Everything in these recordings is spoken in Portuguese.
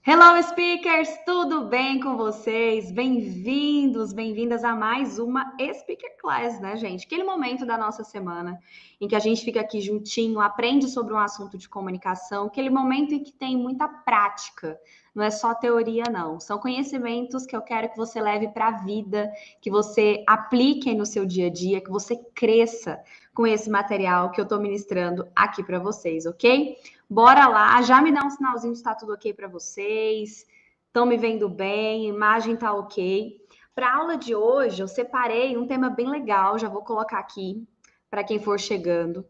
Hello, speakers! Tudo bem com vocês? Bem-vindos, bem-vindas a mais uma Speaker Class, né, gente? Aquele momento da nossa semana em que a gente fica aqui juntinho, aprende sobre um assunto de comunicação, aquele momento em que tem muita prática, não é só teoria, não. São conhecimentos que eu quero que você leve para a vida, que você aplique aí no seu dia a dia, que você cresça com esse material que eu estou ministrando aqui para vocês, ok? Bora lá, já me dá um sinalzinho se está tudo ok para vocês. Estão me vendo bem, a imagem está ok. Para a aula de hoje, eu separei um tema bem legal, já vou colocar aqui para quem for chegando,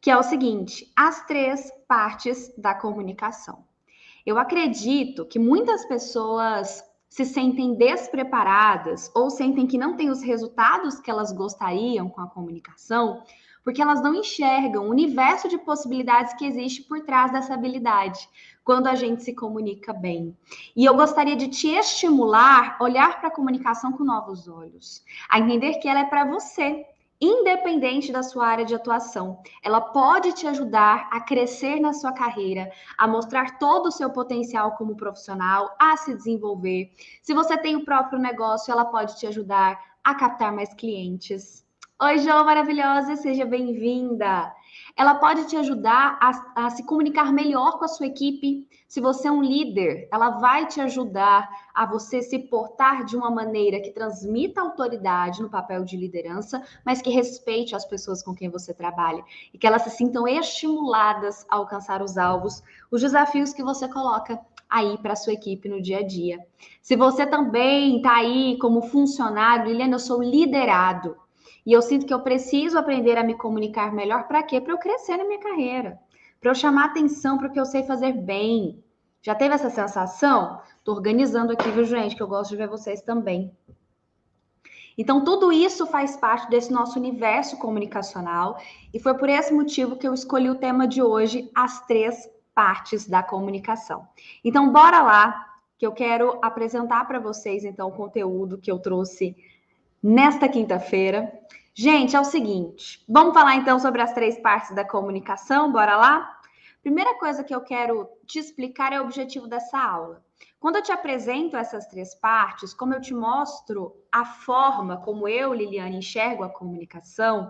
que é o seguinte: as três partes da comunicação. Eu acredito que muitas pessoas se sentem despreparadas ou sentem que não têm os resultados que elas gostariam com a comunicação, porque elas não enxergam o universo de possibilidades que existe por trás dessa habilidade, quando a gente se comunica bem. E eu gostaria de te estimular a olhar para a comunicação com novos olhos, a entender que ela é para você, independente da sua área de atuação. Ela pode te ajudar a crescer na sua carreira, a mostrar todo o seu potencial como profissional, a se desenvolver. Se você tem o próprio negócio, ela pode te ajudar a captar mais clientes. Oi, Jo, maravilhosa, seja bem-vinda. Ela pode te ajudar a se comunicar melhor com a sua equipe. Se você é um líder, ela vai te ajudar a você se portar de uma maneira que transmita autoridade no papel de liderança, mas que respeite as pessoas com quem você trabalha e que elas se sintam estimuladas a alcançar os alvos, os desafios que você coloca aí para a sua equipe no dia a dia. Se você também está aí como funcionário, Liliana, eu sou liderado. E eu sinto que eu preciso aprender a me comunicar melhor. Para quê? Para eu crescer na minha carreira. Para eu chamar atenção para o que eu sei fazer bem. Já teve essa sensação? Estou organizando aqui, viu, gente? Que eu gosto de ver vocês também. Então, tudo isso faz parte desse nosso universo comunicacional. E foi por esse motivo que eu escolhi o tema de hoje, as três partes da comunicação. Então, bora lá, que eu quero apresentar para vocês, então, o conteúdo que eu trouxe nesta quinta-feira. Gente, é o seguinte, vamos falar então sobre as três partes da comunicação, bora lá? Primeira coisa que eu quero te explicar é o objetivo dessa aula. Quando eu te apresento essas três partes, como eu te mostro a forma como eu, Liliane, enxergo a comunicação,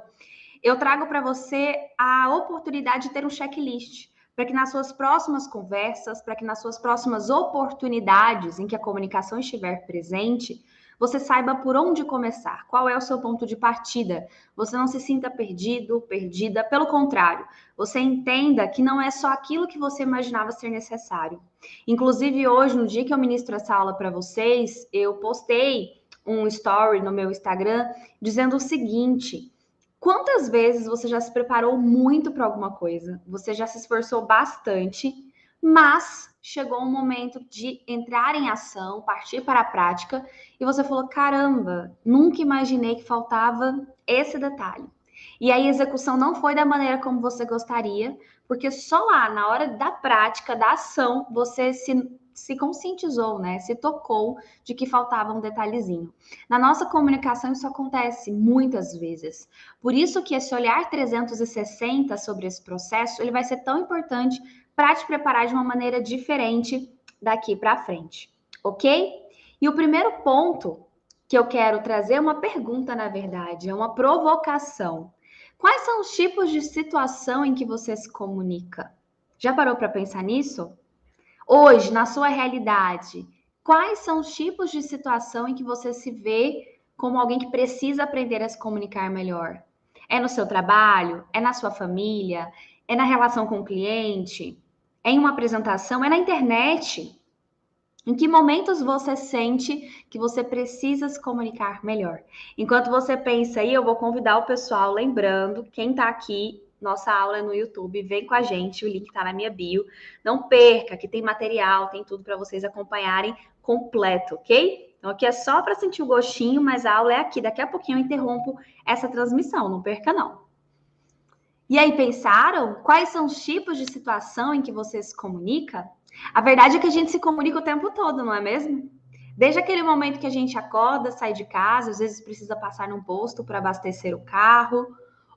eu trago para você a oportunidade de ter um checklist, para que nas suas próximas conversas, para que nas suas próximas oportunidades em que a comunicação estiver presente, você saiba por onde começar, qual é o seu ponto de partida. Você não se sinta perdido, perdida, pelo contrário, você entenda que não é só aquilo que você imaginava ser necessário. Inclusive, hoje, no dia que eu ministro essa aula para vocês, eu postei um story no meu Instagram dizendo o seguinte: quantas vezes você já se preparou muito para alguma coisa? Você já se esforçou bastante, mas chegou um momento de entrar em ação, partir para a prática, e você falou: caramba, nunca imaginei que faltava esse detalhe. E aí a execução não foi da maneira como você gostaria, porque só lá, na hora da prática, da ação, você se conscientizou, né? Se tocou de que faltava um detalhezinho. Na nossa comunicação, isso acontece muitas vezes. Por isso que esse olhar 360 sobre esse processo, ele vai ser tão importante para te preparar de uma maneira diferente daqui para frente, ok? E o primeiro ponto que eu quero trazer é uma pergunta, na verdade, é uma provocação. Quais são os tipos de situação em que você se comunica? Já parou para pensar nisso? Hoje, na sua realidade, quais são os tipos de situação em que você se vê como alguém que precisa aprender a se comunicar melhor? É no seu trabalho? É na sua família? É na relação com o cliente? É em uma apresentação? É na internet? Em que momentos você sente que você precisa se comunicar melhor? Enquanto você pensa aí, eu vou convidar o pessoal, lembrando, quem está aqui, nossa aula é no YouTube, vem com a gente, o link está na minha bio. Não perca, que tem material, tem tudo para vocês acompanharem completo, ok? Então aqui é só para sentir o gostinho, mas a aula é aqui. Daqui a pouquinho eu interrompo essa transmissão, não perca não. E aí, pensaram quais são os tipos de situação em que você se comunica? A verdade é que a gente se comunica o tempo todo, não é mesmo? Desde aquele momento que a gente acorda, sai de casa, às vezes precisa passar num posto para abastecer o carro,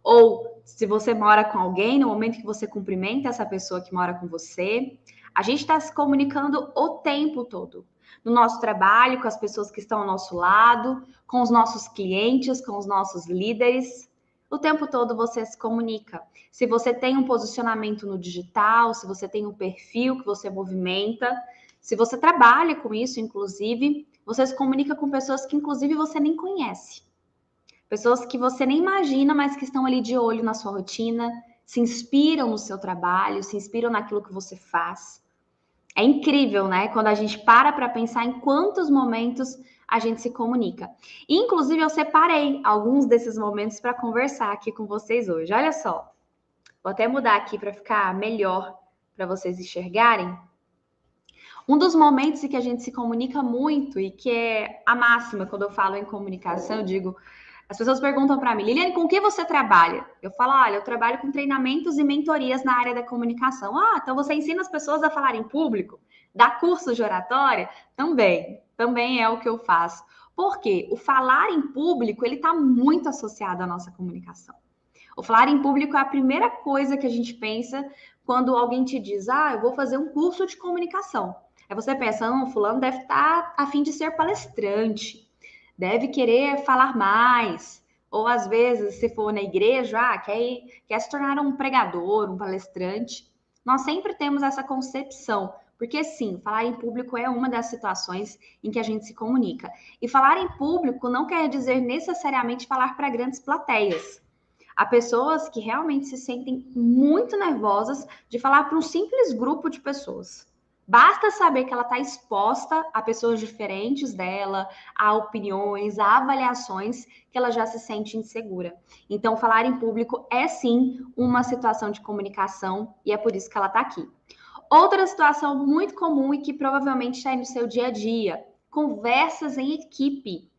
ou se você mora com alguém, no momento que você cumprimenta essa pessoa que mora com você, A gente está se comunicando o tempo todo. No nosso trabalho, com as pessoas que estão ao nosso lado, com os nossos clientes, com os nossos líderes. O tempo todo você se comunica. Se você tem um posicionamento no digital, se você tem um perfil que você movimenta, se você trabalha com isso, inclusive, você se comunica com pessoas que, inclusive, você nem conhece. Pessoas que você nem imagina, mas que estão ali de olho na sua rotina, se inspiram no seu trabalho, se inspiram naquilo que você faz. É incrível, né? Quando a gente para pensar em quantos momentos a gente se comunica. Inclusive, eu separei alguns desses momentos para conversar aqui com vocês hoje. Olha só, vou até mudar aqui para ficar melhor para vocês enxergarem. Um dos momentos em que a gente se comunica muito e que é a máxima quando eu falo em comunicação, eu digo, as pessoas perguntam para mim, Liliane, com que você trabalha? Eu falo, olha, eu trabalho com treinamentos e mentorias na área da comunicação. Ah, então você ensina as pessoas a falar em público? Dá cursos de oratória? Também é o que eu faço. Por quê? O falar em público, ele está muito associado à nossa comunicação. O falar em público é a primeira coisa que a gente pensa quando alguém te diz, eu vou fazer um curso de comunicação. Aí você pensa, fulano deve estar a fim de ser palestrante, deve querer falar mais. Ou às vezes, se for na igreja, quer se tornar um pregador, um palestrante. Nós sempre temos essa concepção, porque sim, falar em público é uma das situações em que a gente se comunica. E falar em público não quer dizer necessariamente falar para grandes plateias. Há pessoas que realmente se sentem muito nervosas de falar para um simples grupo de pessoas. Basta saber que ela está exposta a pessoas diferentes dela, a opiniões, a avaliações, que ela já se sente insegura. Então, falar em público é sim uma situação de comunicação e é por isso que ela está aqui. Outra situação muito comum e que provavelmente está aí no seu dia a dia: conversas em equipe.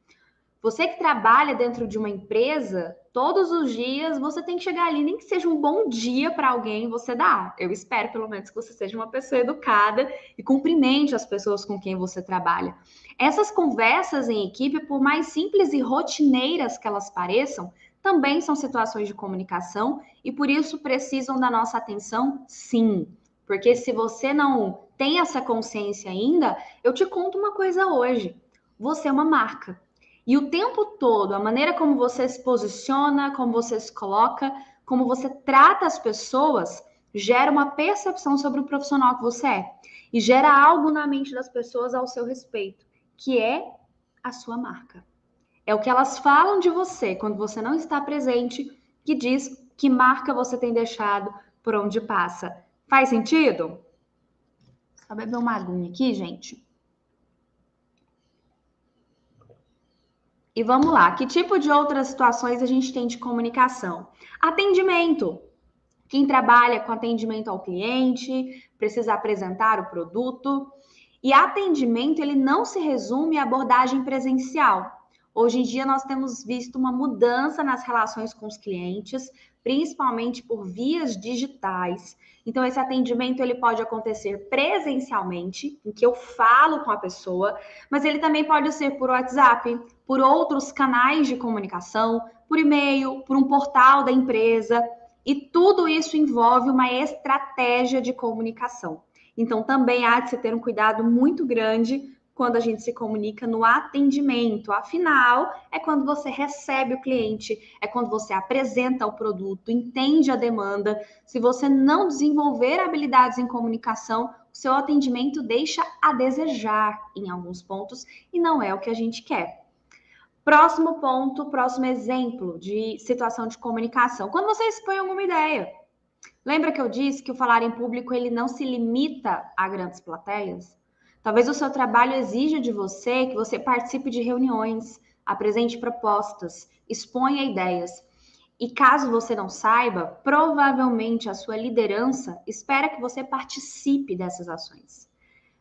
Você que trabalha dentro de uma empresa, todos os dias você tem que chegar ali, nem que seja um bom dia para alguém, você dá. Eu espero, pelo menos, que você seja uma pessoa educada e cumprimente as pessoas com quem você trabalha. Essas conversas em equipe, por mais simples e rotineiras que elas pareçam, também são situações de comunicação e por isso precisam da nossa atenção, sim. Porque se você não tem essa consciência ainda, eu te conto uma coisa hoje. Você é uma marca. E o tempo todo, a maneira como você se posiciona, como você se coloca, como você trata as pessoas, gera uma percepção sobre o profissional que você é. E gera algo na mente das pessoas ao seu respeito, que é a sua marca. É o que elas falam de você quando você não está presente, que diz que marca você tem deixado por onde passa. Faz sentido? Só beber uma aguinha aqui, gente. E vamos lá, que tipo de outras situações a gente tem de comunicação? Atendimento. Quem trabalha com atendimento ao cliente, precisa apresentar o produto. E atendimento, ele não se resume à abordagem presencial. Hoje em dia, nós temos visto uma mudança nas relações com os clientes, principalmente por vias digitais. Então, esse atendimento ele pode acontecer presencialmente, em que eu falo com a pessoa, mas ele também pode ser por WhatsApp, por outros canais de comunicação, por e-mail, por um portal da empresa. E tudo isso envolve uma estratégia de comunicação. Então, também há de se ter um cuidado muito grande quando a gente se comunica no atendimento. Afinal, é quando você recebe o cliente, é quando você apresenta o produto, entende a demanda. Se você não desenvolver habilidades em comunicação, o seu atendimento deixa a desejar em alguns pontos e não é o que a gente quer. Próximo ponto, próximo exemplo de situação de comunicação. Quando você expõe alguma ideia. Lembra que eu disse que o falar em público ele não se limita a grandes plateias? Talvez o seu trabalho exija de você que você participe de reuniões, apresente propostas, exponha ideias. E caso você não saiba, provavelmente a sua liderança espera que você participe dessas ações.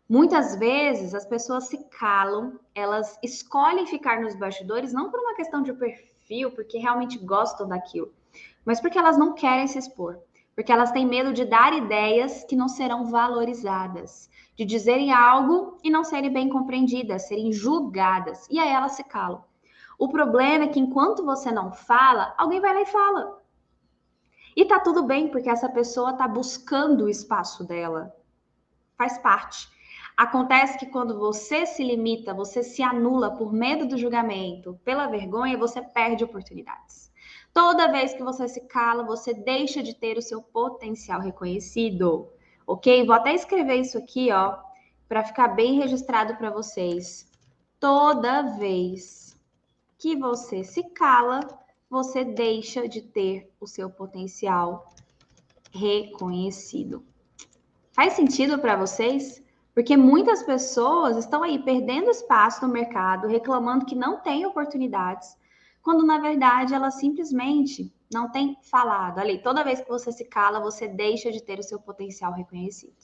Muitas vezes as pessoas se calam, elas escolhem ficar nos bastidores não por uma questão de perfil, porque realmente gostam daquilo, mas porque elas não querem se expor, porque elas têm medo de dar ideias que não serão valorizadas, de dizerem algo e não serem bem compreendidas, serem julgadas, e aí elas se calam. O problema é que enquanto você não fala, alguém vai lá e fala. E tá tudo bem, porque essa pessoa tá buscando o espaço dela. faz parte. Acontece que quando você se limita, você se anula por medo do julgamento, pela vergonha, você perde oportunidades. Toda vez que você se cala, você deixa de ter o seu potencial reconhecido, ok? Vou até escrever isso aqui, ó, para ficar bem registrado para vocês. Toda vez que você se cala, você deixa de ter o seu potencial reconhecido. Faz sentido para vocês? Porque muitas pessoas estão aí perdendo espaço no mercado, reclamando que não tem oportunidades, quando na verdade elas simplesmente não têm falado. Ali, toda vez que você se cala, você deixa de ter o seu potencial reconhecido.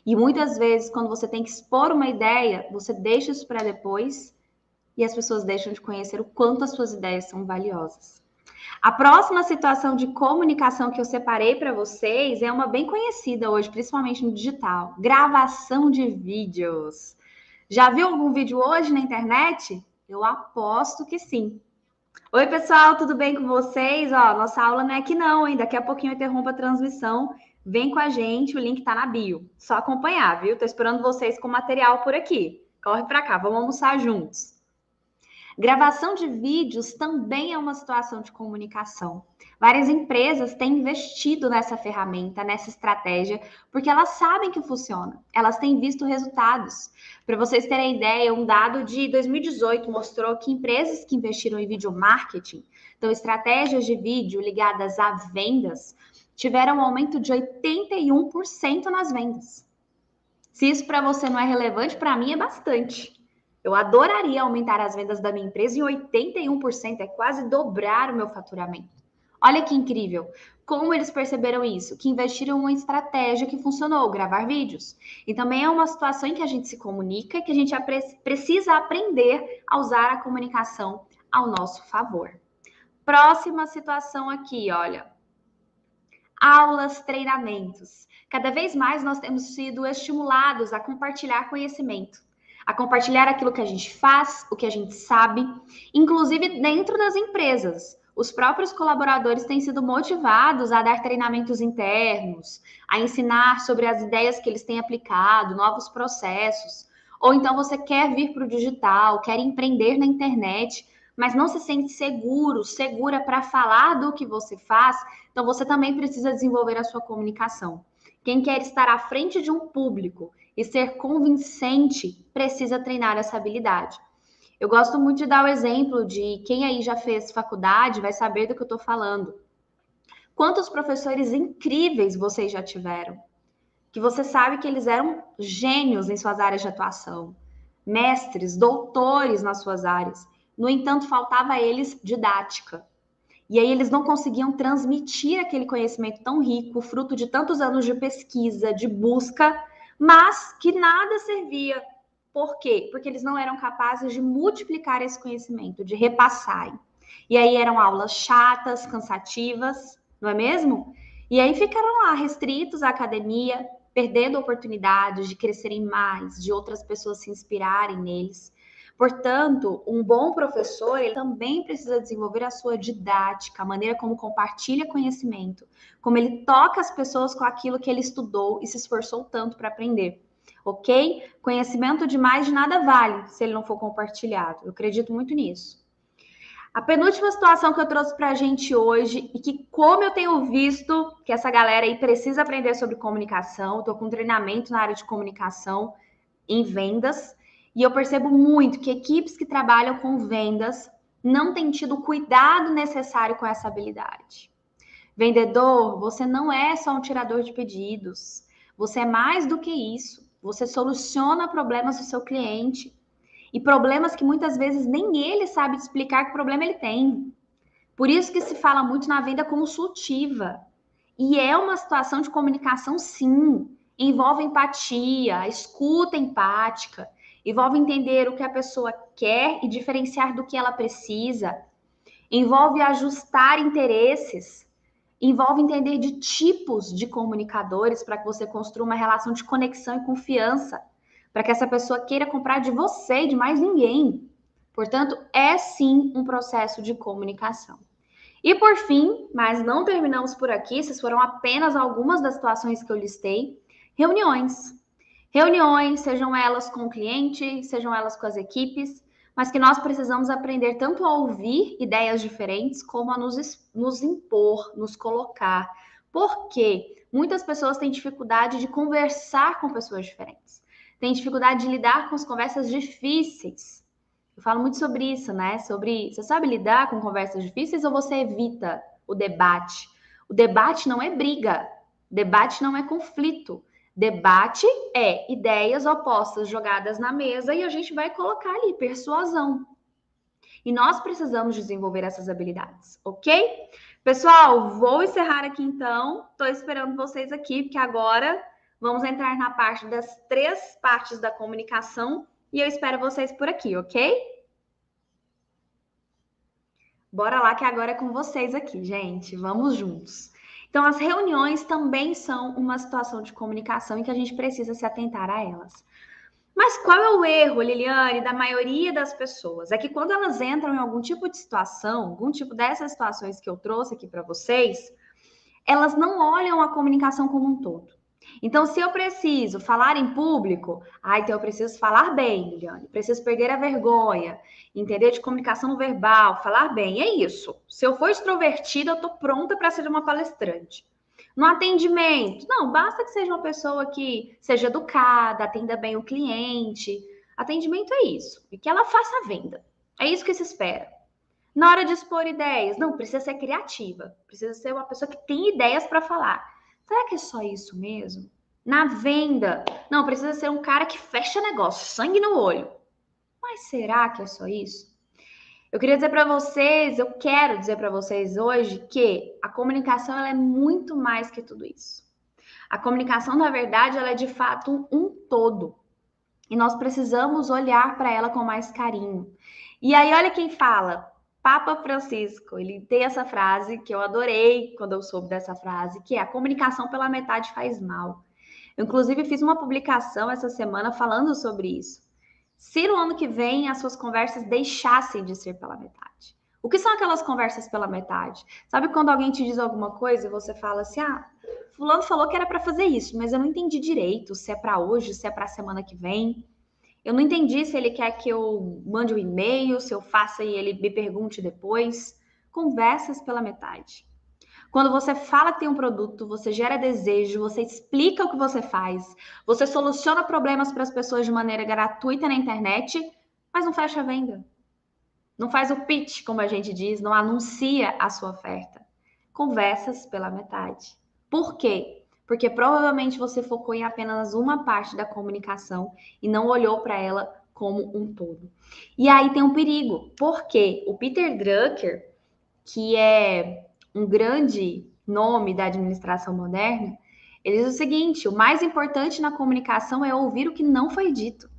E muitas vezes, quando você tem que expor uma ideia, você deixa isso para depois e as pessoas deixam de conhecer o quanto as suas ideias são valiosas. A próxima situação de comunicação que eu separei para vocês é uma bem conhecida hoje, principalmente no digital: gravação de vídeos. Já viu algum vídeo hoje na internet? Eu aposto que sim. Oi, pessoal, tudo bem com vocês? Ó, nossa aula não é aqui não, hein? Daqui a pouquinho eu interrompo a transmissão. Vem com a gente, o link tá na bio. Só acompanhar, viu? Tô esperando vocês com material por aqui. Corre para cá, vamos almoçar juntos. Gravação de vídeos também é uma situação de comunicação. Várias empresas têm investido nessa ferramenta, nessa estratégia, porque elas sabem que funciona, elas têm visto resultados. Para vocês terem ideia, um dado de 2018 mostrou que empresas que investiram em vídeo marketing, então estratégias de vídeo ligadas a vendas, tiveram um aumento de 81% nas vendas. Se isso para você não é relevante, para mim é bastante. Eu adoraria aumentar as vendas da minha empresa em 81%, é quase dobrar o meu faturamento. Olha que incrível. Como eles perceberam isso? Que investiram em uma estratégia que funcionou, gravar vídeos. E também é uma situação em que a gente se comunica e que a gente precisa aprender a usar a comunicação ao nosso favor. Próxima situação aqui, olha. Aulas, treinamentos. Cada vez mais nós temos sido estimulados a compartilhar conhecimento, a compartilhar aquilo que a gente faz, o que a gente sabe, inclusive dentro das empresas. Os próprios colaboradores têm sido motivados a dar treinamentos internos, a ensinar sobre as ideias que eles têm aplicado, novos processos. Ou então você quer vir para o digital, quer empreender na internet, mas não se sente seguro, segura para falar do que você faz, então você também precisa desenvolver a sua comunicação. Quem quer estar à frente de um público e ser convincente precisa treinar essa habilidade. Eu gosto muito de dar o exemplo de quem aí já fez faculdade vai saber do que eu estou falando. Quantos professores incríveis vocês já tiveram? Que você sabe que eles eram gênios em suas áreas de atuação, mestres, doutores nas suas áreas. No entanto, faltava a eles didática. E aí eles não conseguiam transmitir aquele conhecimento tão rico, fruto de tantos anos de pesquisa, de busca, mas que nada servia. Por quê? Porque eles não eram capazes de multiplicar esse conhecimento, de repassar. E aí eram aulas chatas, cansativas, não é mesmo? E aí ficaram lá restritos à academia, perdendo oportunidades de crescerem mais, de outras pessoas se inspirarem neles. Portanto, um bom professor, ele também precisa desenvolver a sua didática, a maneira como compartilha conhecimento, como ele toca as pessoas com aquilo que ele estudou e se esforçou tanto para aprender, ok? Conhecimento demais de nada vale se ele não for compartilhado. Eu acredito muito nisso. A penúltima situação que eu trouxe para a gente hoje, e que como eu tenho visto que essa galera aí precisa aprender sobre comunicação, estou com treinamento na área de comunicação em vendas, e eu percebo muito que equipes que trabalham com vendas não têm tido o cuidado necessário com essa habilidade. Vendedor, você não é só um tirador de pedidos. Você é mais do que isso. Você soluciona problemas do seu cliente. E problemas que muitas vezes nem ele sabe explicar que problema ele tem. Por isso que se fala muito na venda consultiva. E é uma situação de comunicação, sim. Envolve empatia, escuta empática. Envolve entender o que a pessoa quer e diferenciar do que ela precisa. Envolve ajustar interesses. Envolve entender de tipos de comunicadores para que você construa uma relação de conexão e confiança. Para que essa pessoa queira comprar de você e de mais ninguém. Portanto, é sim um processo de comunicação. E por fim, mas não terminamos por aqui, essas foram apenas algumas das situações que eu listei, reuniões. Reuniões, sejam elas com o cliente, sejam elas com as equipes, mas que nós precisamos aprender tanto a ouvir ideias diferentes, como a nos impor, nos colocar. Porque muitas pessoas têm dificuldade de conversar com pessoas diferentes, têm dificuldade de lidar com as conversas difíceis. Eu falo muito sobre isso, né? Sobre, você sabe lidar com conversas difíceis ou você evita o debate? O debate não é briga, debate não é conflito. Debate é ideias opostas jogadas na mesa e a gente vai colocar ali persuasão. E nós precisamos desenvolver essas habilidades, ok? Pessoal, vou encerrar aqui então. Estou esperando vocês aqui, porque agora vamos entrar na parte das 3 partes da comunicação e eu espero vocês por aqui, ok? Bora lá que agora é com vocês aqui, gente. Vamos juntos. Então, as reuniões também são uma situação de comunicação em que a gente precisa se atentar a elas. Mas qual é o erro, Liliane, da maioria das pessoas? É que quando elas entram em algum tipo de situação, algum tipo dessas situações que eu trouxe aqui para vocês, elas não olham a comunicação como um todo. Então, se eu preciso falar em público, então eu preciso falar bem, Liliane, preciso perder a vergonha, entender de comunicação não verbal, falar bem, é isso. Se eu for extrovertida, eu estou pronta para ser uma palestrante. No atendimento, não, basta que seja uma pessoa que seja educada, atenda bem o cliente. Atendimento é isso, e que ela faça a venda. É isso que se espera. Na hora de expor ideias, não, precisa ser criativa, precisa ser uma pessoa que tem ideias para falar. Será que é só isso mesmo? Na venda, não, precisa ser um cara que fecha negócio, sangue no olho. Mas será que é só isso? Eu queria dizer para vocês, eu quero dizer para vocês hoje que a comunicação ela é muito mais que tudo isso. A comunicação, na verdade, ela é de fato um todo. E nós precisamos olhar para ela com mais carinho. E aí, olha quem fala. Papa Francisco, ele tem essa frase que eu adorei quando eu soube dessa frase, que é a comunicação pela metade faz mal. Eu, inclusive, fiz uma publicação essa semana falando sobre isso. Se no ano que vem as suas conversas deixassem de ser pela metade. O que são aquelas conversas pela metade? Sabe quando alguém te diz alguma coisa e você fala assim, fulano falou que era para fazer isso, mas eu não entendi direito se é para hoje, se é para a semana que vem. Eu não entendi se ele quer que eu mande um e-mail, se eu faça e ele me pergunte depois. Conversas pela metade. Quando você fala que tem um produto, você gera desejo, você explica o que você faz, você soluciona problemas para as pessoas de maneira gratuita na internet, mas não fecha a venda. Não faz o pitch, como a gente diz, não anuncia a sua oferta. Conversas pela metade. Por quê? Porque provavelmente você focou em apenas uma parte da comunicação e não olhou para ela como um todo. E aí tem um perigo, porque o Peter Drucker, que é um grande nome da administração moderna, ele diz o seguinte: o mais importante na comunicação é ouvir o que não foi dito.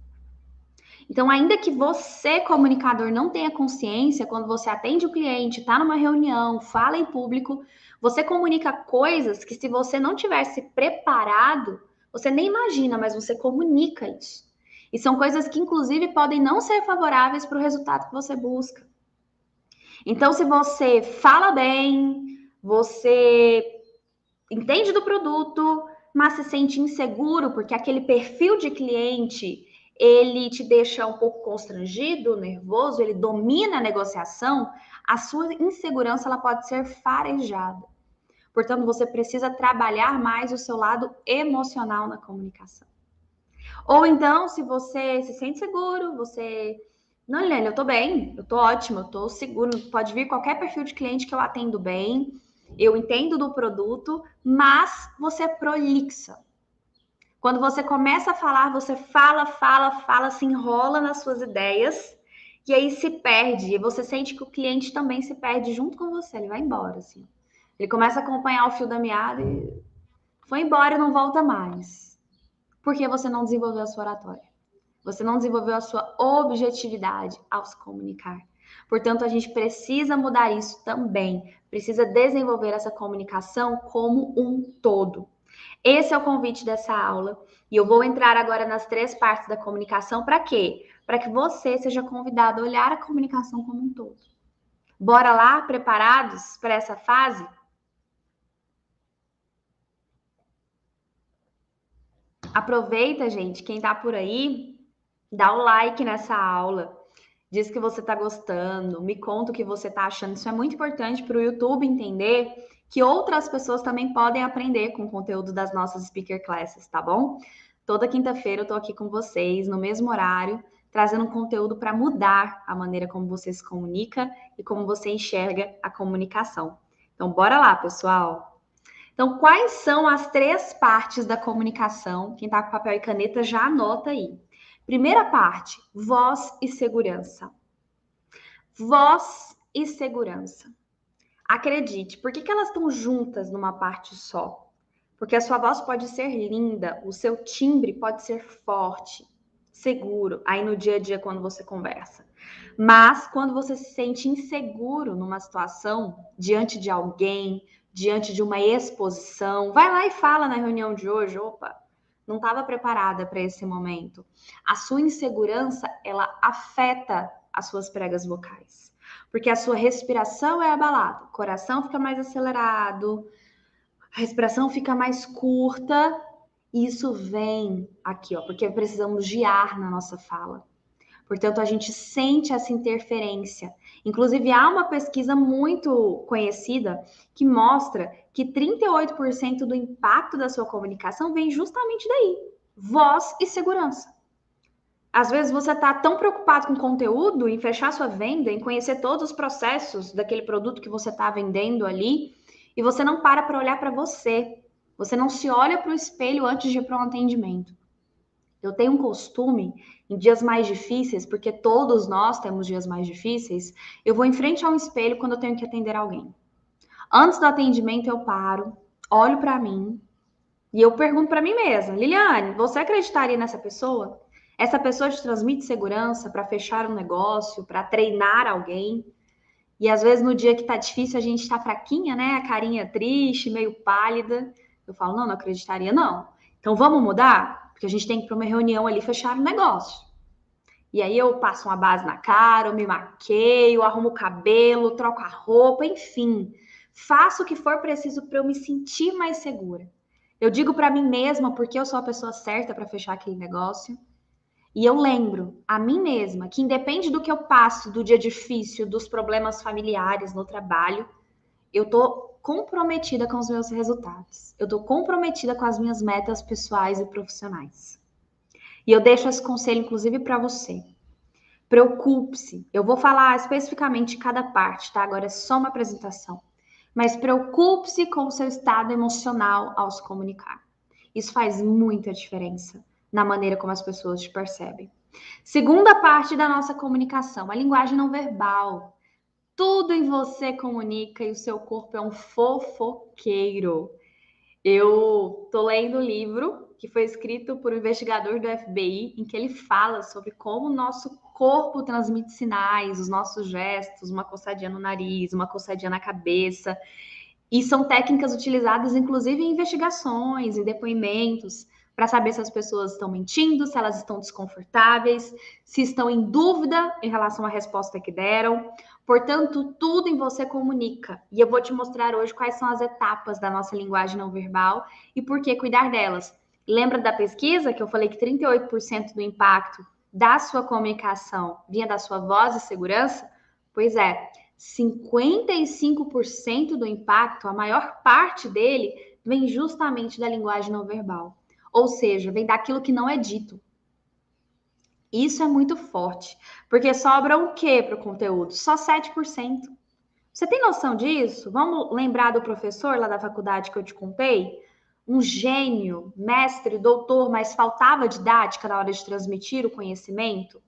Então, ainda que você, comunicador, não tenha consciência, quando você atende o cliente, está numa reunião, fala em público, você comunica coisas que, se você não tivesse preparado, você nem imagina, mas você comunica isso. E são coisas que, inclusive, podem não ser favoráveis para o resultado que você busca. Então, se você fala bem, você entende do produto, mas se sente inseguro, porque aquele perfil de cliente ele te deixa um pouco constrangido, nervoso, ele domina a negociação, a sua insegurança ela pode ser farejada. Portanto, você precisa trabalhar mais o seu lado emocional na comunicação. Ou então, se você se sente seguro, você... Não, Helena, eu tô bem, eu tô ótima, eu tô seguro, pode vir qualquer perfil de cliente que eu atendo bem, eu entendo do produto, mas você é prolixa. Quando você começa a falar, você fala, se enrola nas suas ideias e aí se perde. E você sente que o cliente também se perde junto com você, ele vai embora, assim. Ele começa a acompanhar o fio da meada e foi embora e não volta mais. Porque você não desenvolveu a sua oratória. Você não desenvolveu a sua objetividade ao se comunicar. Portanto, a gente precisa mudar isso também. Precisa desenvolver essa comunicação como um todo. Esse é o convite dessa aula. E eu vou entrar agora nas 3 partes da comunicação. Para quê? Para que você seja convidado a olhar a comunicação como um todo. Bora lá, preparados para essa fase? Aproveita, gente, quem tá por aí, dá o like nessa aula. Diz que você tá gostando, me conta o que você tá achando. Isso é muito importante para o YouTube entender que outras pessoas também podem aprender com o conteúdo das nossas speaker classes, tá bom? Toda quinta-feira eu tô aqui com vocês, no mesmo horário, trazendo um conteúdo para mudar a maneira como você se comunica e como você enxerga a comunicação. Então, bora lá, pessoal! Então, quais são as 3 partes da comunicação? Quem tá com papel e caneta já anota aí. Primeira parte, voz e segurança. Voz e segurança. Acredite, por que elas estão juntas numa parte só? Porque a sua voz pode ser linda, o seu timbre pode ser forte, seguro, aí no dia a dia quando você conversa. Mas quando você se sente inseguro numa situação, diante de alguém, diante de uma exposição, vai lá e fala na reunião de hoje, opa, não estava preparada para esse momento. A sua insegurança, ela afeta as suas pregas vocais. Porque a sua respiração é abalada, o coração fica mais acelerado, a respiração fica mais curta, e isso vem aqui, ó, porque precisamos de ar na nossa fala. Portanto, a gente sente essa interferência. Inclusive, há uma pesquisa muito conhecida que mostra que 38% do impacto da sua comunicação vem justamente daí, voz e segurança. Às vezes você está tão preocupado com o conteúdo, em fechar sua venda, em conhecer todos os processos daquele produto que você está vendendo ali, e você não para olhar para você. Você não se olha para o espelho antes de ir para um atendimento. Eu tenho um costume, em dias mais difíceis, porque todos nós temos dias mais difíceis, eu vou em frente a um espelho quando eu tenho que atender alguém. Antes do atendimento, eu paro, olho para mim e eu pergunto para mim mesma, Liliane, você acreditaria nessa pessoa? Essa pessoa te transmite segurança para fechar um negócio, para treinar alguém? E às vezes no dia que tá difícil, a gente tá fraquinha, né? A carinha triste, meio pálida. Eu falo, não acreditaria, não. Então vamos mudar? Porque a gente tem que ir para uma reunião ali fechar um negócio. E aí eu passo uma base na cara, eu me maqueio, arrumo o cabelo, troco a roupa, enfim. Faço o que for preciso para eu me sentir mais segura. Eu digo para mim mesma porque eu sou a pessoa certa para fechar aquele negócio. E eu lembro a mim mesma que independe do que eu passo, do dia difícil, dos problemas familiares no trabalho, eu tô comprometida com os meus resultados. Eu tô comprometida com as minhas metas pessoais e profissionais. E eu deixo esse conselho, inclusive, para você. Preocupe-se. Eu vou falar especificamente de cada parte, tá? Agora é só uma apresentação. Mas preocupe-se com o seu estado emocional ao se comunicar. Isso faz muita diferença na maneira como as pessoas te percebem. Segunda parte da nossa comunicação, a linguagem não verbal. Tudo em você comunica e o seu corpo é um fofoqueiro. Eu tô lendo um livro que foi escrito por um investigador do FBI, em que ele fala sobre como o nosso corpo transmite sinais, os nossos gestos, uma coçadinha no nariz, uma coçadinha na cabeça. E são técnicas utilizadas, inclusive, em investigações, em depoimentos, para saber se as pessoas estão mentindo, se elas estão desconfortáveis, se estão em dúvida em relação à resposta que deram. Portanto, tudo em você comunica. E eu vou te mostrar hoje quais são as etapas da nossa linguagem não verbal e por que cuidar delas. Lembra da pesquisa que eu falei que 38% do impacto da sua comunicação vinha da sua voz e segurança? Pois é, 55% do impacto, a maior parte dele, vem justamente da linguagem não verbal. Ou seja, vem daquilo que não é dito. Isso é muito forte, porque sobra o quê para o conteúdo? Só 7%. Você tem noção disso? Vamos lembrar do professor lá da faculdade que eu te contei? Um gênio, mestre, doutor, mas faltava didática na hora de transmitir o conhecimento,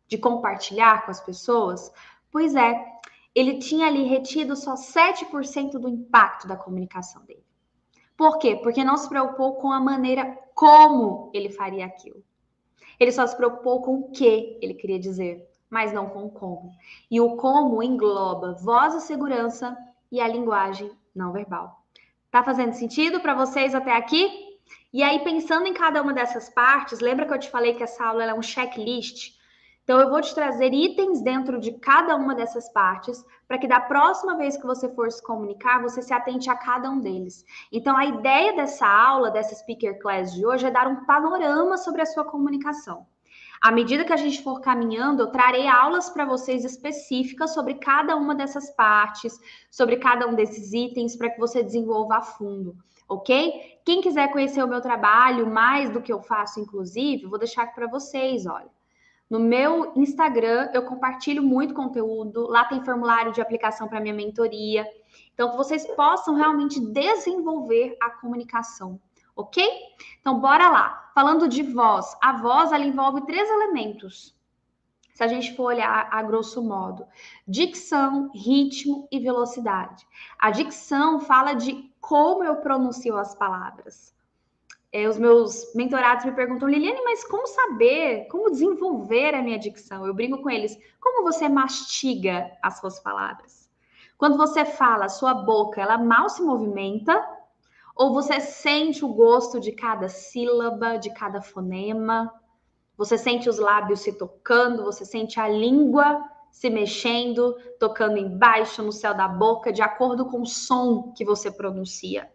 de compartilhar com as pessoas? Pois é, ele tinha ali retido só 7% do impacto da comunicação dele. Por quê? Porque não se preocupou com a maneira como ele faria aquilo. Ele só se preocupou com o que ele queria dizer, mas não com o como. E o como engloba voz e segurança e a linguagem não verbal. Tá fazendo sentido para vocês até aqui? E aí, pensando em cada uma dessas partes, lembra que eu te falei que essa aula é um checklist? Então, eu vou te trazer itens dentro de cada uma dessas partes, para que da próxima vez que você for se comunicar, você se atente a cada um deles. Então, a ideia dessa aula, dessa Speaker Class de hoje, é dar um panorama sobre a sua comunicação. À medida que a gente for caminhando, eu trarei aulas para vocês específicas sobre cada uma dessas partes, sobre cada um desses itens, para que você desenvolva a fundo, ok? Quem quiser conhecer o meu trabalho, mais do que eu faço, inclusive, vou deixar aqui para vocês, olha. No meu Instagram, eu compartilho muito conteúdo. Lá tem formulário de aplicação para minha mentoria. Então, que vocês possam realmente desenvolver a comunicação, ok? Então, bora lá. Falando de voz, a voz ela envolve 3 elementos. Se a gente for olhar a grosso modo: dicção, ritmo e velocidade. A dicção fala de como eu pronuncio as palavras. Os meus mentorados me perguntam, Liliane, mas como saber, como desenvolver a minha dicção? Eu brinco com eles, como você mastiga as suas palavras? Quando você fala, a sua boca, ela mal se movimenta, ou você sente o gosto de cada sílaba, de cada fonema? Você sente os lábios se tocando, você sente a língua se mexendo, tocando embaixo, no céu da boca, de acordo com o som que você pronuncia.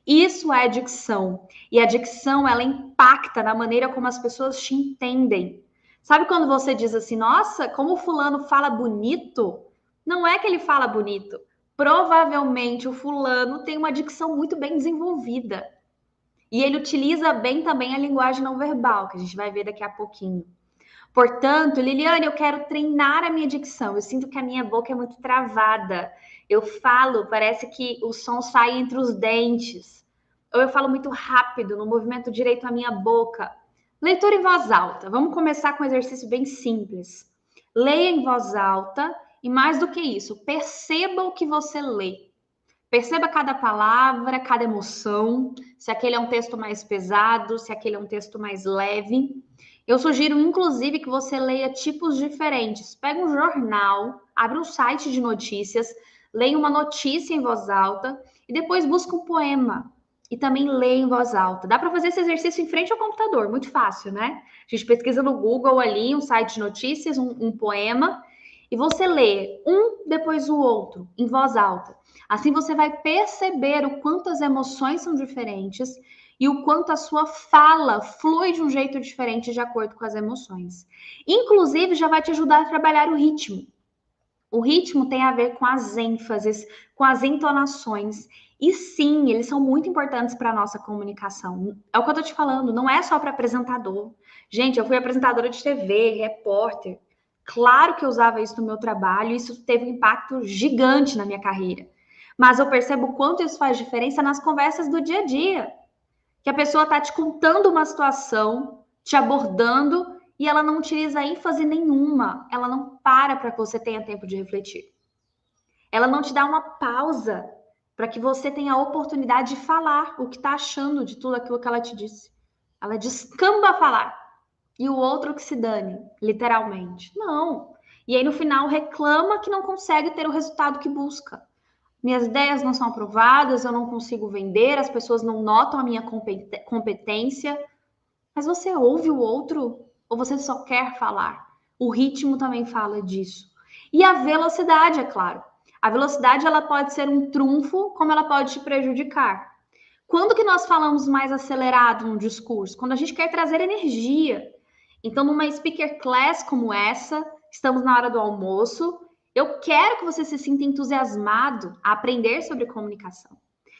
Isso é dicção. E a dicção, ela impacta na maneira como as pessoas te entendem. Sabe quando você diz assim, nossa, como o fulano fala bonito? Não é que ele fala bonito. Provavelmente o fulano tem uma dicção muito bem desenvolvida. E ele utiliza bem também a linguagem não verbal, que a gente vai ver daqui a pouquinho. Portanto, Liliane, eu quero treinar a minha dicção. Eu sinto que a minha boca é muito travada. Eu falo, parece que o som sai entre os dentes. Ou eu falo muito rápido, no movimento direito a minha boca. Leitura em voz alta. Vamos começar com um exercício bem simples. Leia em voz alta e, mais do que isso, perceba o que você lê. Perceba cada palavra, cada emoção, se aquele é um texto mais pesado, se aquele é um texto mais leve. Eu sugiro, inclusive, que você leia tipos diferentes. Pega um jornal, abre um site de notícias, leia uma notícia em voz alta e depois busca um poema e também leia em voz alta. Dá para fazer esse exercício em frente ao computador, muito fácil, né? A gente pesquisa no Google ali, um site de notícias, um poema, e você lê um depois o outro, em voz alta. Assim você vai perceber o quanto as emoções são diferentes e o quanto a sua fala flui de um jeito diferente de acordo com as emoções. Inclusive, já vai te ajudar a trabalhar o ritmo. O ritmo tem a ver com as ênfases, com as entonações. E sim, eles são muito importantes para a nossa comunicação. É o que eu estou te falando, não é só para apresentador. Gente, eu fui apresentadora de TV, repórter. Claro que eu usava isso no meu trabalho, e isso teve um impacto gigante na minha carreira. Mas eu percebo o quanto isso faz diferença nas conversas do dia a dia. Que a pessoa está te contando uma situação, te abordando, e ela não utiliza ênfase nenhuma. Ela não para que você tenha tempo de refletir. Ela não te dá uma pausa para que você tenha a oportunidade de falar o que está achando de tudo aquilo que ela te disse. Ela descamba a falar. E o outro que se dane, literalmente. Não. E aí, no final, reclama que não consegue ter o resultado que busca. Minhas ideias não são aprovadas, eu não consigo vender, as pessoas não notam a minha competência. Mas você ouve o outro ou você só quer falar? O ritmo também fala disso. E a velocidade, é claro. A velocidade ela pode ser um trunfo, como ela pode te prejudicar. Quando que nós falamos mais acelerado no discurso? Quando a gente quer trazer energia. Então, numa speaker class como essa, estamos na hora do almoço, eu quero que você se sinta entusiasmado a aprender sobre comunicação.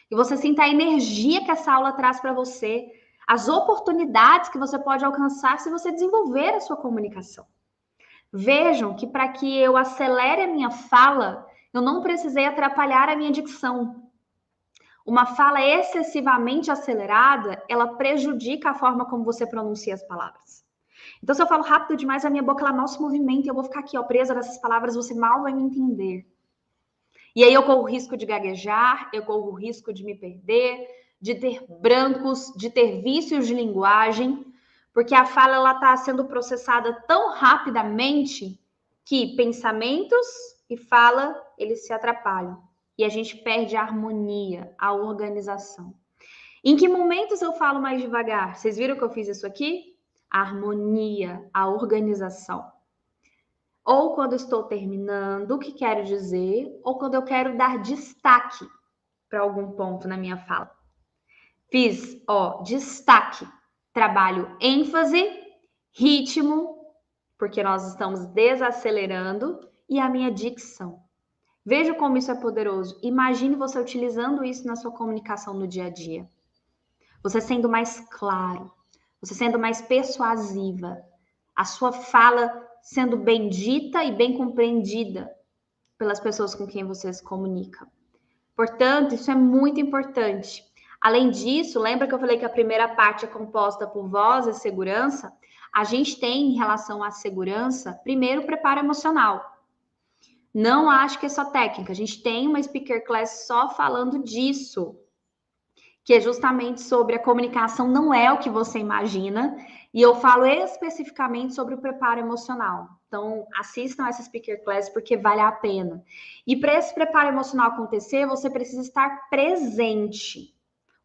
Que você sinta a energia que essa aula traz para você, as oportunidades que você pode alcançar se você desenvolver a sua comunicação. Vejam que para que eu acelere a minha fala, eu não precisei atrapalhar a minha dicção. Uma fala excessivamente acelerada, ela prejudica a forma como você pronuncia as palavras. Então, se eu falo rápido demais, a minha boca ela mal se movimenta e eu vou ficar aqui, ó, presa nessas palavras, você mal vai me entender. E aí eu corro o risco de gaguejar, eu corro o risco de me perder, de ter brancos, de ter vícios de linguagem, porque a fala ela está sendo processada tão rapidamente que pensamentos e fala eles se atrapalham e a gente perde a harmonia, a organização. Em que momentos eu falo mais devagar? Vocês viram que eu fiz isso aqui? A harmonia, a organização. ou quando estou terminando o que quero dizer, ou quando eu quero dar destaque para algum ponto na minha fala. Fiz, destaque, trabalho ênfase, ritmo, porque nós estamos desacelerando, e a minha dicção. Veja como isso é poderoso. Imagine você utilizando isso na sua comunicação no dia a dia. Você sendo mais claro, você sendo mais persuasiva, a sua fala sendo bem dita e bem compreendida pelas pessoas com quem você se comunica. Portanto, isso é muito importante. Além disso, lembra que eu falei que a primeira parte é composta por voz e segurança? A gente tem, em relação à segurança, primeiro o preparo emocional. Não acho que é só técnica. A gente tem uma speaker class só falando disso, que é justamente sobre a comunicação não é o que você imagina, e eu falo especificamente sobre o preparo emocional. Então, assistam essa speaker class porque vale a pena. E para esse preparo emocional acontecer, você precisa estar presente.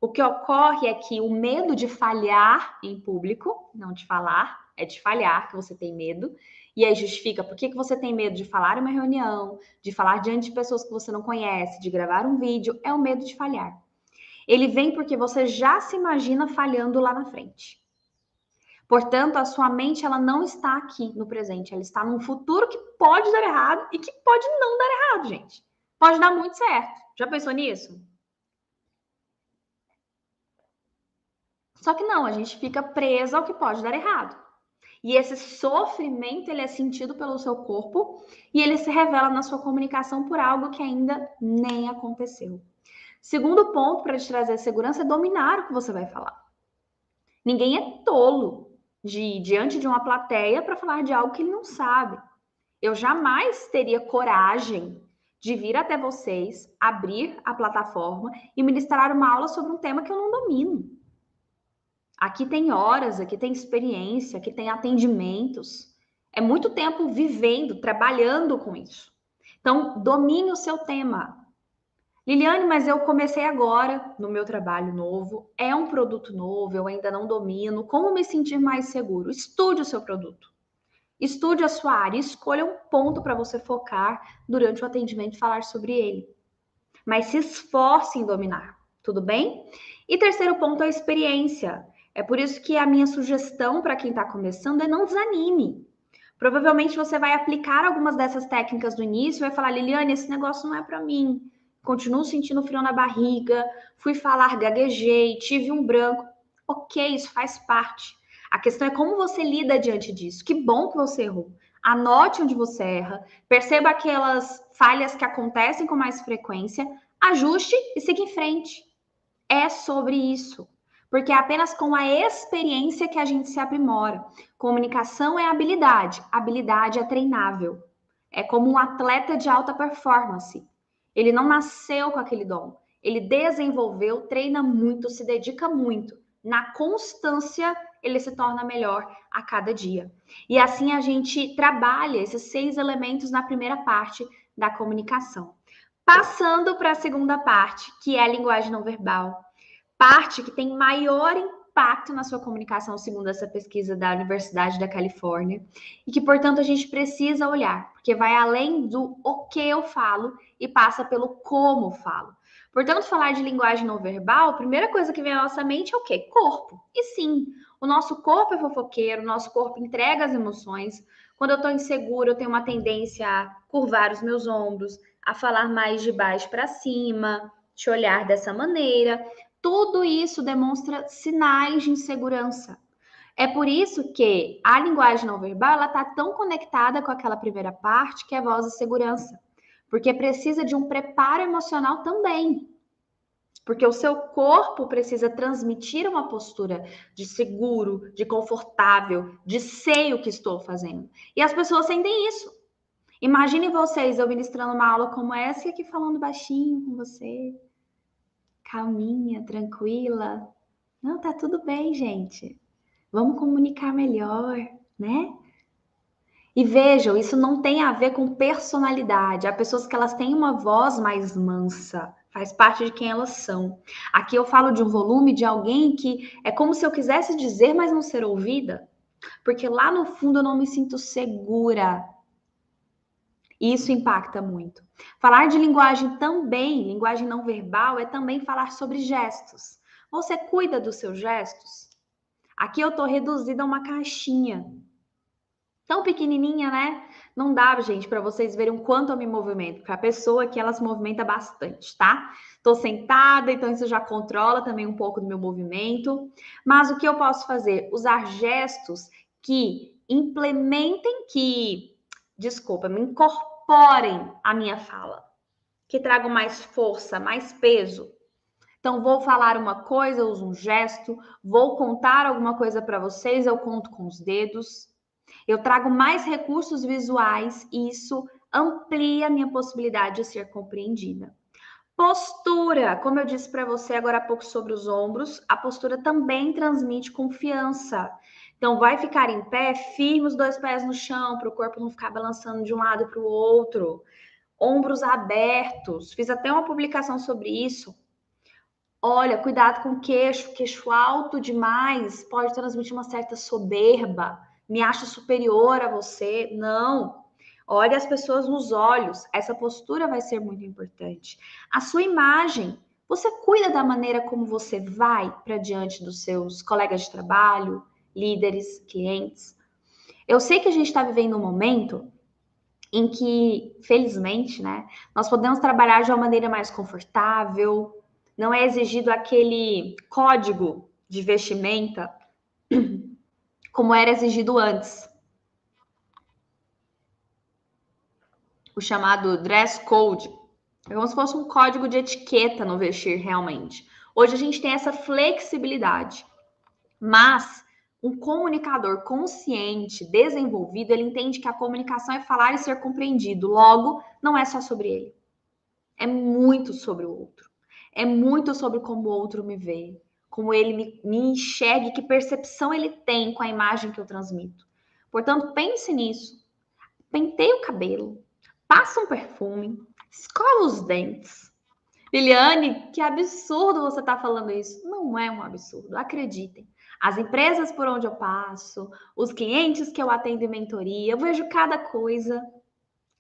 O que ocorre é que o medo de falhar em público, não de falar, é de falhar que você tem medo, e aí justifica por que você tem medo de falar em uma reunião, de falar diante de pessoas que você não conhece, de gravar um vídeo, é o medo de falhar. Ele vem porque você já se imagina falhando lá na frente. Portanto, a sua mente ela não está aqui no presente, ela está num futuro que pode dar errado e que pode não dar errado, gente. Pode dar muito certo. Já pensou nisso? Só que não, a gente fica presa ao que pode dar errado. E esse sofrimento, ele é sentido pelo seu corpo e ele se revela na sua comunicação por algo que ainda nem aconteceu. Segundo ponto para te trazer segurança é dominar o que você vai falar. Ninguém é tolo diante de uma plateia para falar de algo que ele não sabe. Eu jamais teria coragem de vir até vocês, abrir a plataforma e ministrar uma aula sobre um tema que eu não domino. Aqui tem horas, aqui tem experiência, aqui tem atendimentos. É muito tempo vivendo, trabalhando com isso. Então, domine o seu tema. Liliane, mas eu comecei agora no meu trabalho novo, é um produto novo, eu ainda não domino. Como me sentir mais seguro? Estude o seu produto. Estude a sua área, escolha um ponto para você focar durante o atendimento e falar sobre ele. Mas se esforce em dominar, tudo bem? E terceiro ponto é a experiência. É por isso que a minha sugestão para quem está começando é não desanime. Provavelmente você vai aplicar algumas dessas técnicas do início e vai falar, Liliane, esse negócio não é para mim. Continuo sentindo frio na barriga, fui falar, gaguejei, tive um branco. Ok, isso faz parte. A questão é como você lida diante disso. Que bom que você errou. Anote onde você erra, perceba aquelas falhas que acontecem com mais frequência, ajuste e siga em frente. É sobre isso. Porque é apenas com a experiência que a gente se aprimora. Comunicação é habilidade, habilidade é treinável. É como um atleta de alta performance. Ele não nasceu com aquele dom. Ele desenvolveu, treina muito, se dedica muito. Na constância, ele se torna melhor a cada dia. E assim a gente trabalha esses 6 elementos na primeira parte da comunicação. Passando para a segunda parte, que é a linguagem não verbal. Parte que tem maior impacto na sua comunicação, segundo essa pesquisa da Universidade da Califórnia, e que, portanto, a gente precisa olhar, porque vai além do o que eu falo e passa pelo como falo. Portanto, falar de linguagem não verbal, a primeira coisa que vem à nossa mente é o quê? Corpo. E sim, o nosso corpo é fofoqueiro, o nosso corpo entrega as emoções. Quando eu estou insegura, eu tenho uma tendência a curvar os meus ombros, a falar mais de baixo para cima, te olhar dessa maneira. Tudo isso demonstra sinais de insegurança. É por isso que a linguagem não verbal está tão conectada com aquela primeira parte, que é a voz de segurança. Porque precisa de um preparo emocional também. Porque o seu corpo precisa transmitir uma postura de seguro, de confortável, de sei o que estou fazendo. E as pessoas sentem isso. Imagine vocês, eu ministrando uma aula como essa e aqui falando baixinho com você. Calminha, tranquila. Não, tá tudo bem, gente. Vamos comunicar melhor, né? E vejam, isso não tem a ver com personalidade. Há pessoas que elas têm uma voz mais mansa, faz parte de quem elas são. Aqui eu falo de um volume de alguém que é como se eu quisesse dizer, mas não ser ouvida, porque lá no fundo eu não me sinto segura. E isso impacta muito. Falar de linguagem também, linguagem não verbal, é também falar sobre gestos. Você cuida dos seus gestos? Aqui eu tô reduzida a uma caixinha. Tão pequenininha, né? Não dá, gente, para vocês verem o quanto eu me movimento. Para a pessoa que ela se movimenta bastante, tá? Tô sentada, então isso já controla também um pouco do meu movimento. Mas o que eu posso fazer? Usar gestos que implementem, me incorporem a minha fala, que tragam mais força, mais peso. Então, vou falar uma coisa, eu uso um gesto, vou contar alguma coisa para vocês, eu conto com os dedos. Eu trago mais recursos visuais e isso amplia a minha possibilidade de ser compreendida. Postura, como eu disse para você agora há pouco sobre os ombros, a postura também transmite confiança. Então, vai ficar em pé, firme os dois pés no chão, para o corpo não ficar balançando de um lado para o outro. Ombros abertos, fiz até uma publicação sobre isso. Olha, cuidado com o queixo alto demais pode transmitir uma certa soberba, me acho superior a você. Não. Olhe as pessoas nos olhos, essa postura vai ser muito importante. A sua imagem, você cuida da maneira como você vai para diante dos seus colegas de trabalho, líderes, clientes. Eu sei que a gente está vivendo um momento em que, felizmente, né, nós podemos trabalhar de uma maneira mais confortável, não é exigido aquele código de vestimenta como era exigido antes, o chamado dress code. É como se fosse um código de etiqueta no vestir realmente. Hoje a gente tem essa flexibilidade, mas um comunicador consciente, desenvolvido, ele entende que a comunicação é falar e ser compreendido. Logo, não é só sobre ele. É muito sobre o outro. É muito sobre como o outro me vê, como ele me enxerga e que percepção ele tem com a imagem que eu transmito. Portanto, pense nisso. Penteie o cabelo, passa um perfume, escova os dentes. Liliane, que absurdo você está falando isso. Não é um absurdo, acreditem. As empresas por onde eu passo, os clientes que eu atendo em mentoria, eu vejo cada coisa.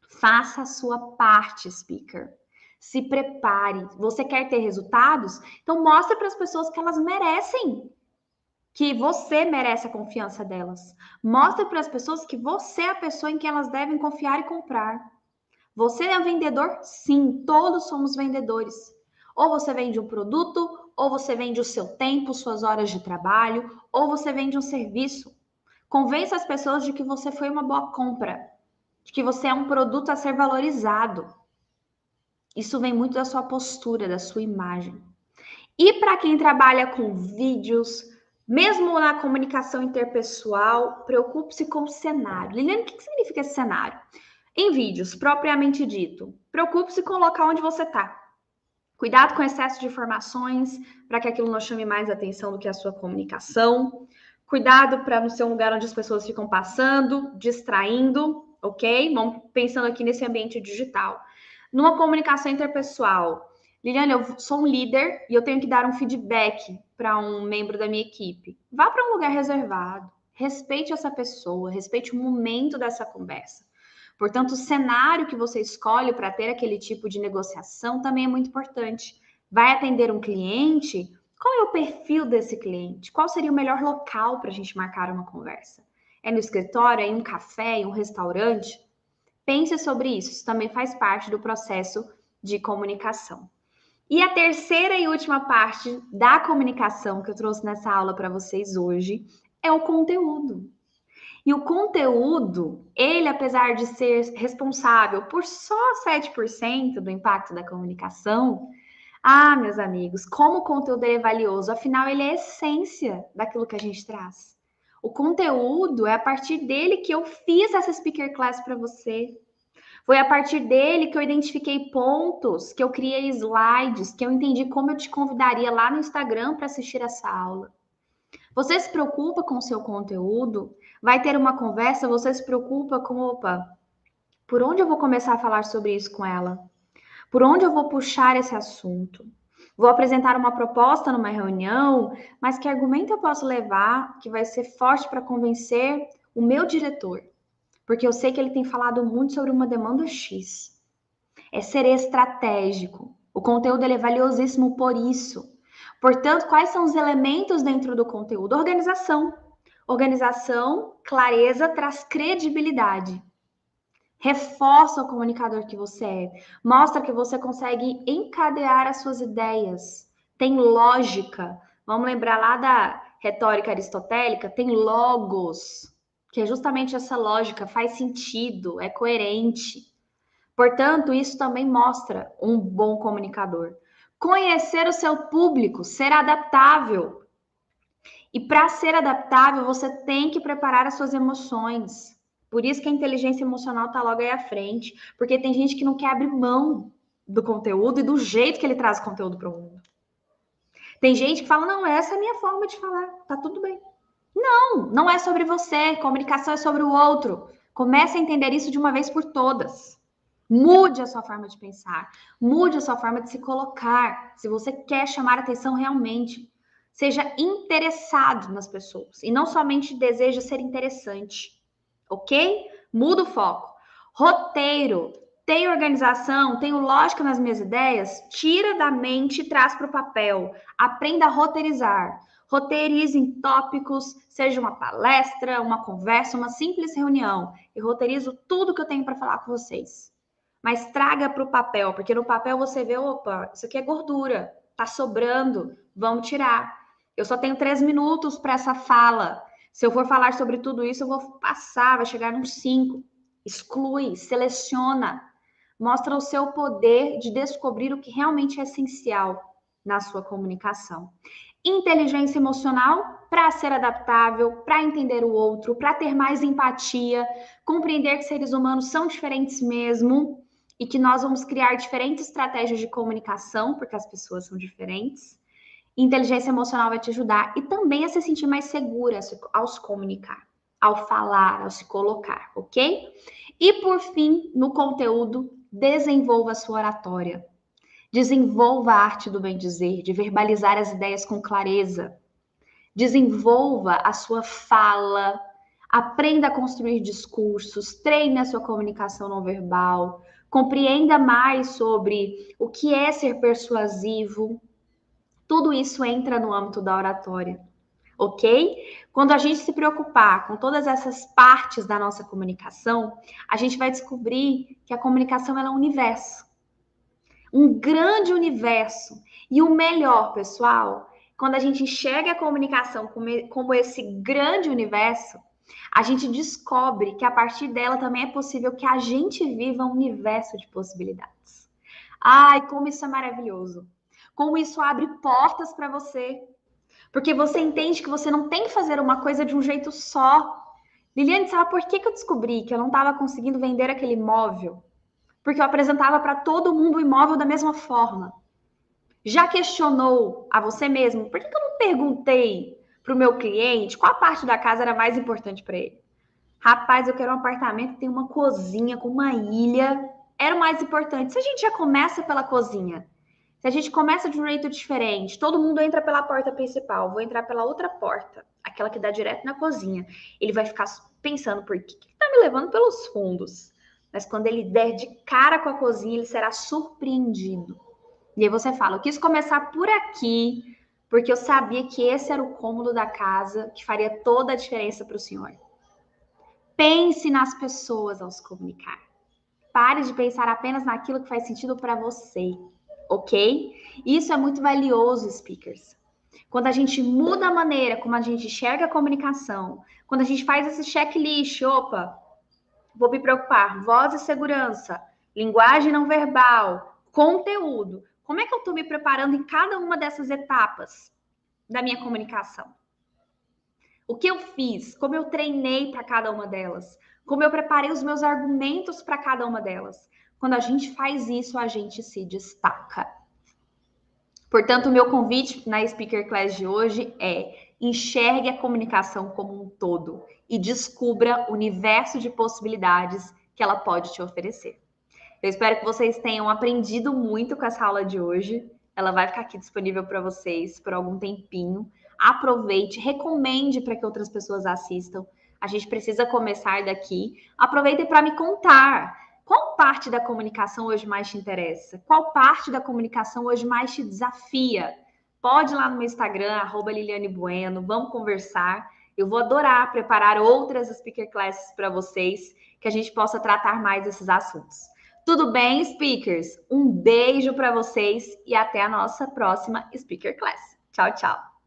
Faça a sua parte, speaker. Se prepare. Você quer ter resultados? Então mostre para as pessoas que elas merecem, que você merece a confiança delas. Mostre para as pessoas que você é a pessoa em que elas devem confiar e comprar. Você é vendedor? Sim, todos somos vendedores. Ou você vende um produto, ou você vende o seu tempo, suas horas de trabalho, ou você vende um serviço. Convença as pessoas de que você foi uma boa compra, de que você é um produto a ser valorizado. Isso vem muito da sua postura, da sua imagem. E para quem trabalha com vídeos, mesmo na comunicação interpessoal, preocupe-se com o cenário. Liliane, o que significa esse cenário? Em vídeos, propriamente dito, preocupe-se com o local onde você está. Cuidado com o excesso de informações, para que aquilo não chame mais atenção do que a sua comunicação. Cuidado para não ser um lugar onde as pessoas ficam passando, distraindo, ok? Vamos pensando aqui nesse ambiente digital. Numa comunicação interpessoal, Liliane, eu sou um líder e eu tenho que dar um feedback para um membro da minha equipe. Vá para um lugar reservado, respeite essa pessoa, respeite o momento dessa conversa. Portanto, o cenário que você escolhe para ter aquele tipo de negociação também é muito importante. Vai atender um cliente? Qual é o perfil desse cliente? Qual seria o melhor local para a gente marcar uma conversa? É no escritório, é em um café, em um restaurante? Pense sobre isso. Isso também faz parte do processo de comunicação. E a terceira e última parte da comunicação que eu trouxe nessa aula para vocês hoje é o conteúdo. E o conteúdo, ele, apesar de ser responsável por só 7% do impacto da comunicação, meus amigos, como o conteúdo é valioso, afinal, ele é a essência daquilo que a gente traz. O conteúdo é a partir dele que eu fiz essa speaker class para você. Foi a partir dele que eu identifiquei pontos, que eu criei slides, que eu entendi como eu te convidaria lá no Instagram para assistir essa aula. Você se preocupa com o seu conteúdo? Vai ter uma conversa, você se preocupa com, por onde eu vou começar a falar sobre isso com ela? Por onde eu vou puxar esse assunto? Vou apresentar uma proposta numa reunião, mas que argumento eu posso levar que vai ser forte para convencer o meu diretor? porque eu sei que ele tem falado muito sobre uma demanda X. É ser estratégico. O conteúdo ele é valiosíssimo por isso. Portanto, quais são os elementos dentro do conteúdo? Organização. Organização, clareza, traz credibilidade. Reforça o comunicador que você é. Mostra que você consegue encadear as suas ideias. Tem lógica. Vamos lembrar lá da retórica aristotélica? Tem logos, que é justamente essa lógica, faz sentido, é coerente. Portanto, isso também mostra um bom comunicador. Conhecer o seu público, ser adaptável. E para ser adaptável, você tem que preparar as suas emoções. Por isso que a inteligência emocional está logo aí à frente, porque tem gente que não quer abrir mão do conteúdo e do jeito que ele traz o conteúdo para o mundo. Tem gente que fala, não, essa é a minha forma de falar, tá tudo bem. Não, não é sobre você, comunicação é sobre o outro. Comece a entender isso de uma vez por todas. Mude a sua forma de pensar, mude a sua forma de se colocar. Se você quer chamar atenção realmente, seja interessado nas pessoas e não somente deseja ser interessante, ok? Muda o foco. Roteiro. Tenho organização, tenho lógica nas minhas ideias? Tira da mente e traz para o papel. Aprenda a roteirizar. Roteirize em tópicos, seja uma palestra, uma conversa, uma simples reunião. E roteirizo tudo que eu tenho para falar com vocês. Mas traga para o papel, porque no papel você vê, opa, isso aqui é gordura, tá sobrando, vamos tirar. Eu só tenho 3 minutos para essa fala. Se eu for falar sobre tudo isso, eu vou passar, vai chegar nos 5. Exclui, seleciona, mostra o seu poder de descobrir o que realmente é essencial na sua comunicação. Inteligência emocional para ser adaptável, para entender o outro, para ter mais empatia, compreender que seres humanos são diferentes mesmo e que nós vamos criar diferentes estratégias de comunicação, porque as pessoas são diferentes. Inteligência emocional vai te ajudar e também a se sentir mais segura ao se comunicar, ao falar, ao se colocar, ok? E por fim, no conteúdo, desenvolva a sua oratória. Desenvolva a arte do bem dizer, de verbalizar as ideias com clareza. Desenvolva a sua fala, aprenda a construir discursos, treine a sua comunicação não verbal, compreenda mais sobre o que é ser persuasivo. Tudo isso entra no âmbito da oratória, ok? Quando a gente se preocupar com todas essas partes da nossa comunicação, a gente vai descobrir que a comunicação é um universo. Um grande universo. E o melhor, pessoal, quando a gente enxerga a comunicação como esse grande universo, a gente descobre que a partir dela também é possível que a gente viva um universo de possibilidades. Ai, como isso é maravilhoso. Como isso abre portas para você. Porque você entende que você não tem que fazer uma coisa de um jeito só. Liliane, sabe por que eu descobri que eu não estava conseguindo vender aquele imóvel? Porque eu apresentava para todo mundo o imóvel da mesma forma. Já questionou a você mesmo? Por que eu não perguntei para o meu cliente qual a parte da casa era mais importante para ele? Rapaz, eu quero um apartamento que tem uma cozinha com uma ilha. Era o mais importante. Se a gente já começa pela cozinha, se a gente começa de um jeito diferente, todo mundo entra pela porta principal, vou entrar pela outra porta, aquela que dá direto na cozinha. Ele vai ficar pensando, por que ele tá me levando pelos fundos? Mas quando ele der de cara com a cozinha, ele será surpreendido. E aí você fala, eu quis começar por aqui, porque eu sabia que esse era o cômodo da casa que faria toda a diferença para o senhor. Pense nas pessoas ao se comunicar. Pare de pensar apenas naquilo que faz sentido para você, ok? Isso é muito valioso, speakers. Quando a gente muda a maneira como a gente enxerga a comunicação, quando a gente faz esse checklist, opa, vou me preocupar, voz e segurança, linguagem não verbal, conteúdo. Como é que eu estou me preparando em cada uma dessas etapas da minha comunicação? O que eu fiz? Como eu treinei para cada uma delas? Como eu preparei os meus argumentos para cada uma delas? Quando a gente faz isso, a gente se destaca. Portanto, o meu convite na Speaker Class de hoje é: enxergue a comunicação como um todo e descubra o universo de possibilidades que ela pode te oferecer. Eu espero que vocês tenham aprendido muito com essa aula de hoje. Ela vai ficar aqui disponível para vocês por algum tempinho. Aproveite, recomende para que outras pessoas assistam. A gente precisa começar daqui. Aproveita para me contar. Qual parte da comunicação hoje mais te interessa? Qual parte da comunicação hoje mais te desafia? Pode ir lá no meu Instagram, @LilianeBueno, vamos conversar. Eu vou adorar preparar outras speaker classes para vocês, que a gente possa tratar mais desses assuntos. Tudo bem, speakers? Um beijo para vocês e até a nossa próxima speaker class. Tchau, tchau.